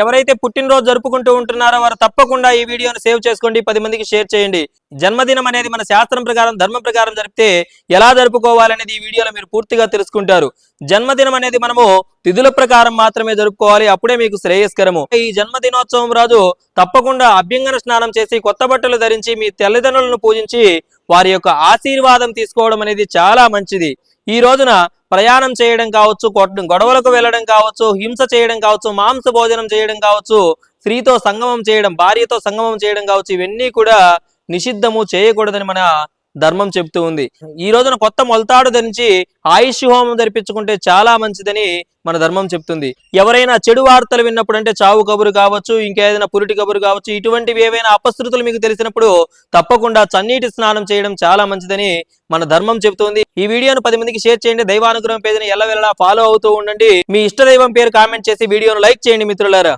ఎవరైతే పుట్టినరోజు జరుపుకుంటూ ఉంటున్నారో వారు తప్పకుండా ఈ వీడియోను సేవ్ చేసుకోండి, 10 మందికి షేర్ చేయండి. జన్మదినం అనేది మన శాస్త్రం ప్రకారం, ధర్మం ప్రకారం జరిపితే ఎలా జరుపుకోవాలనేది ఈ వీడియోలో మీరు పూర్తిగా తెలుసుకుంటారు. జన్మదినం అనేది మనము తిథుల ప్రకారం మాత్రమే జరుపుకోవాలి, అప్పుడే మీకు శ్రేయస్కరము. ఈ జన్మదినోత్సవం రోజు తప్పకుండా అభ్యంగన స్నానం చేసి కొత్త బట్టలు ధరించి మీ తల్లిదండ్రులను పూజించి వారి యొక్క ఆశీర్వాదం తీసుకోవడం అనేది చాలా మంచిది. ఈ రోజున ప్రయాణం చేయడం కావచ్చు, గొడవలకు వెళ్ళడం కావచ్చు, హింస చేయడం కావచ్చు, మాంస భోజనం చేయడం కావచ్చు, స్త్రీతో సంగమం చేయడం, భార్యతో సంగమం చేయడం కావచ్చు, ఇవన్నీ కూడా నిషిద్ధము, చేయకూడదని మన ధర్మం చెబుతూ ఉంది. ఈ రోజున కొత్త మొలతాడు ధరించి ఆయుష్ హోమం ధరిపించుకుంటే చాలా మంచిదని మన ధర్మం చెప్తుంది. ఎవరైనా చెడు వార్తలు విన్నప్పుడు, అంటే చావు కబురు కావచ్చు, ఇంకేదైనా పురిటి కబురు కావచ్చు, ఇటువంటివి ఏవైనా అపశృతులు మీకు తెలిసినప్పుడు తప్పకుండా చన్నీటి స్నానం చేయడం చాలా మంచిదని మన ధర్మం చెబుతుంది. ఈ వీడియోను 10 మందికి షేర్ చేయండి. దైవానుగ్రహం పేజీని ఎల్లవెల్లలా ఫాలో అవుతూ ఉండండి. మీ ఇష్ట దైవం పేరు కామెంట్ చేసి వీడియోను లైక్ చేయండి మిత్రులారా.